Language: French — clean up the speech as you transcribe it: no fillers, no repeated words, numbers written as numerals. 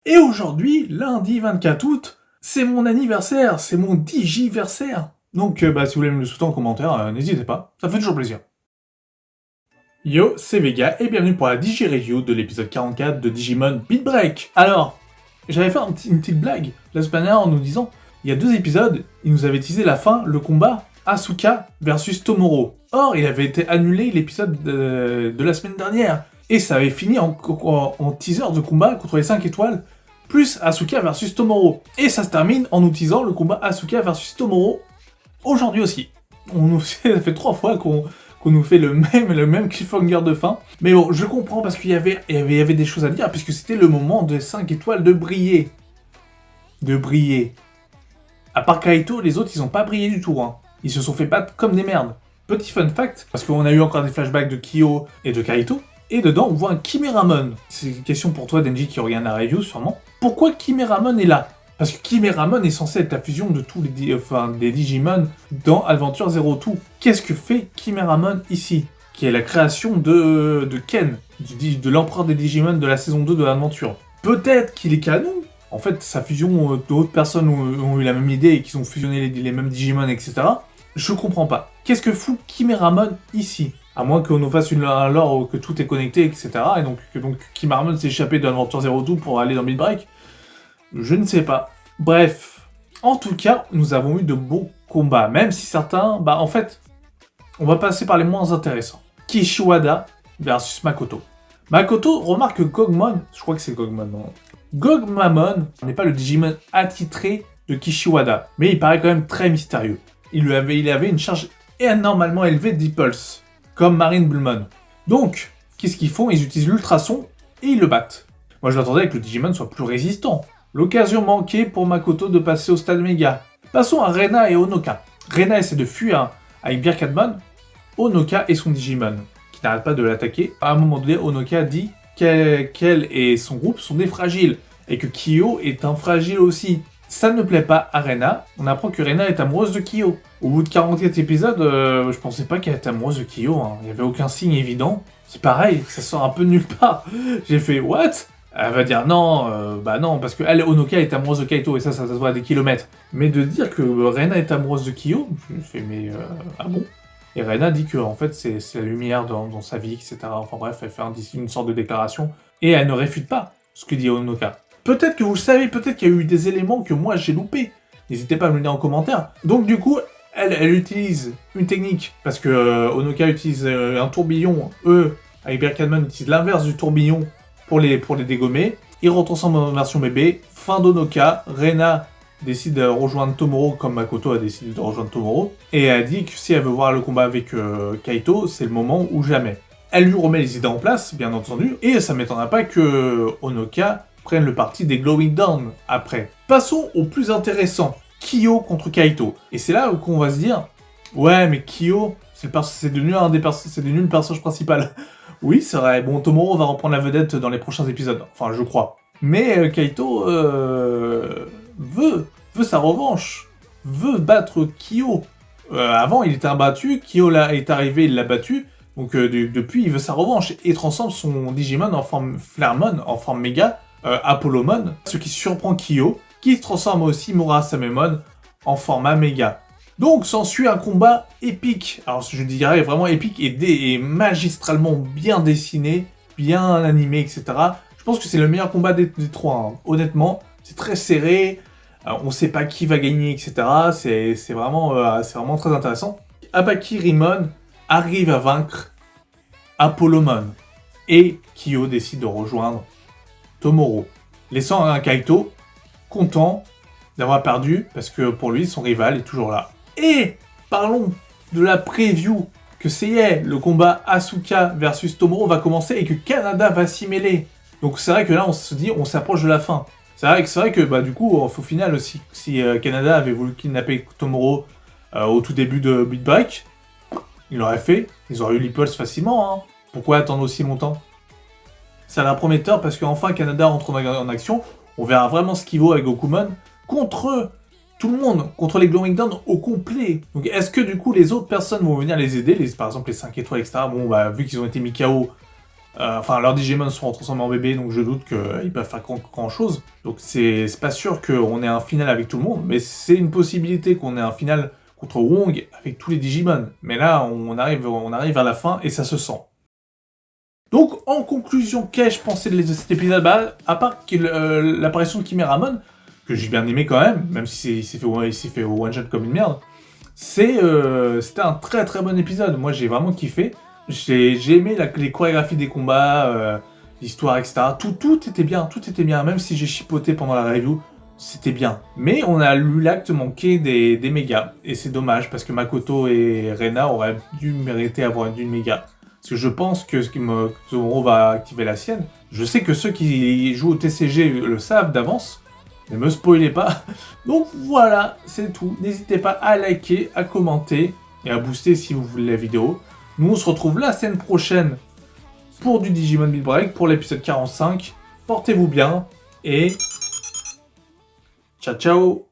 Et aujourd'hui, lundi 24 août, c'est mon anniversaire, c'est mon digiversaire. Donc si vous voulez me le souhaiter en commentaire, n'hésitez pas, ça fait toujours plaisir. Yo, c'est Vega et bienvenue pour la Digi-Review de l'épisode 44 de Digimon Beat Break. Alors, j'avais fait une petite blague la semaine dernière en nous disant, il y a 2 épisodes, il nous avait teasé la fin, le combat Asuka versus Tomoro. Or, il avait été annulé l'épisode de la semaine dernière. Et ça avait fini en teaser de combat contre les 5 étoiles, plus Asuka versus Tomoro. Et ça se termine en nous teasant le combat Asuka versus Tomoro aujourd'hui aussi. Ça fait 3 fois qu'on nous fait le même cliffhanger de fin. Mais bon, je comprends parce qu'il y avait des choses à dire, puisque c'était le moment des 5 étoiles de briller. De briller. À part Kaito, les autres, ils ont pas brillé du tout, hein. Ils se sont fait battre comme des merdes. Petit fun fact, parce qu'on a eu encore des flashbacks de Kyo et de Kaito, et dedans, on voit un Kimeramon. C'est une question pour toi, Denji, qui regarde la review, sûrement. Pourquoi Kimeramon est là? Parce que Kimeramon est censé être la fusion de tous des Digimon dans Adventure Zero Two. Qu'est-ce que fait Kimeramon ici? Qui est la création de Ken, de l'empereur des Digimon de la saison 2 de l'aventure. Peut-être qu'il est canon. En fait, sa fusion, d'autres personnes ont eu la même idée et qu'ils ont fusionné les mêmes Digimon, etc. Je comprends pas. Qu'est-ce que fout Kimeramon ici? À moins qu'on nous fasse un lore que tout est connecté, etc. Et donc Kimeramon s'est échappé de l'Adventure Zero Two pour aller dans Beat Break. Je ne sais pas. Bref. En tout cas, nous avons eu de beaux combats. Même si certains... en fait, on va passer par les moins intéressants. Kishiwada versus Makoto. Makoto remarque que Gogmon... Je crois que c'est Gogmon, non. Gogmamon n'est pas le Digimon attitré de Kishiwada. Mais il paraît quand même très mystérieux. Il avait une charge anormalement élevée d'Impulse, comme Marine Bluemon. Donc, qu'est-ce qu'ils font? Ils utilisent l'ultrason et ils le battent. Moi, je m'attendais que le Digimon soit plus résistant. L'occasion manquée pour Makoto de passer au stade méga. Passons à Rena et Onoka. Rena essaie de fuir avec Birkatmon. Onoka et son Digimon, qui n'arrête pas de l'attaquer. À un moment donné, Onoka dit qu'elle et son groupe sont des fragiles, et que Kyo est un fragile aussi. Ça ne plaît pas à Rena. On apprend que Rena est amoureuse de Kyo. Au bout de 44 épisodes, je pensais pas qu'elle était amoureuse de Kyo. Hein. Il n'y avait aucun signe évident. C'est pareil, ça sort un peu de nulle part. J'ai fait « What ?» Elle va dire non, non, parce que elle, Onoka est amoureuse de Kaito, et ça se voit à des kilomètres. Mais de dire que Rena est amoureuse de Kyo, je me fais mais ah bon? Et Rena dit que en fait c'est la lumière dans sa vie, etc. Enfin bref, elle fait une sorte de déclaration, et elle ne réfute pas ce que dit Onoka. Peut-être que vous le savez, peut-être qu'il y a eu des éléments que moi j'ai loupés. N'hésitez pas à me le dire en commentaire. Donc du coup, elle utilise une technique, parce que Onoka utilise un tourbillon, avec Birkatmon utilise l'inverse du tourbillon pour les dégommer. Ils rentrent ensemble en version bébé. Fin d'Onoka, Rena décide de rejoindre Tomoro comme Makoto a décidé de rejoindre Tomoro. Et elle dit que si elle veut voir le combat avec Kaito, c'est le moment ou jamais. Elle lui remet les idées en place, bien entendu, et ça m'étonnerait pas que Onoka prenne le parti des Glowing Dawn après. Passons au plus intéressant, Kyo contre Kaito. Et c'est là qu'on va se dire, ouais mais Kyo, c'est devenu le personnage principal. Oui, c'est vrai. Bon, Tomoro va reprendre la vedette dans les prochains épisodes. Enfin, je crois. Mais Kaito veut sa revanche. Veut battre Kyo. Avant, il était imbattu. Kyo est arrivé, il l'a battu. Donc, depuis, il veut sa revanche. Et transforme son Digimon en forme Flaremon, en forme méga, Apollomon. Ce qui surprend Kyo, qui se transforme aussi Murasamemon en format méga. Donc s'ensuit un combat épique, alors je dirais vraiment épique et magistralement bien dessiné, bien animé, etc. Je pense que c'est le meilleur combat des 3, hein. Honnêtement, c'est très serré, on sait pas qui va gagner, etc. C'est vraiment très intéressant. Abakirimon arrive à vaincre Apollomon, et Kyo décide de rejoindre Tomoro, laissant un Kaito content d'avoir perdu, parce que pour lui, son rival est toujours là. Et parlons de la preview que c'est le combat Asuka versus Tomoro va commencer et que Kanada va s'y mêler. Donc c'est vrai que là on se dit on s'approche de la fin. C'est vrai que du coup au final si Kanada avait voulu kidnapper Tomoro au tout début de Beat Break, il l'aurait fait, ils auraient eu l'Impulse facilement. Hein. Pourquoi attendre aussi longtemps? Ça a l'air prometteur parce qu'enfin Kanada rentre en action, on verra vraiment ce qu'il vaut avec Gokumon contre tout le monde, contre les Glowing Dawn au complet. Donc est-ce que du coup les autres personnes vont venir les aider, par exemple les 5 étoiles, etc. Bon vu qu'ils ont été mis KO, Enfin, leurs Digimon sont transformés en bébés, donc je doute qu'ils peuvent faire grand chose. Donc c'est pas sûr qu'on ait un final avec tout le monde, mais c'est une possibilité qu'on ait un final contre Wong avec tous les Digimon. Mais là, on arrive vers la fin et ça se sent. Donc, en conclusion, qu'ai-je pensé de cet épisode? Bah, à part l'apparition de Kimeramon, que j'ai bien aimé quand même s'il s'est fait one-shot comme une merde, c'était un très très bon épisode. Moi, j'ai vraiment kiffé. J'ai aimé les chorégraphies des combats, l'histoire, etc. Tout était bien. Même si j'ai chipoté pendant la review, c'était bien. Mais on a lu l'acte manqué des mégas. Et c'est dommage, parce que Makoto et Rena auraient dû mériter avoir une méga. Parce que je pense que Zoro va activer la sienne. Je sais que ceux qui jouent au TCG le savent d'avance. Ne me spoilez pas. Donc voilà, c'est tout. N'hésitez pas à liker, à commenter et à booster si vous voulez la vidéo. Nous, on se retrouve la semaine prochaine pour du Digimon Beat Break, pour l'épisode 45. Portez-vous bien et ciao ciao.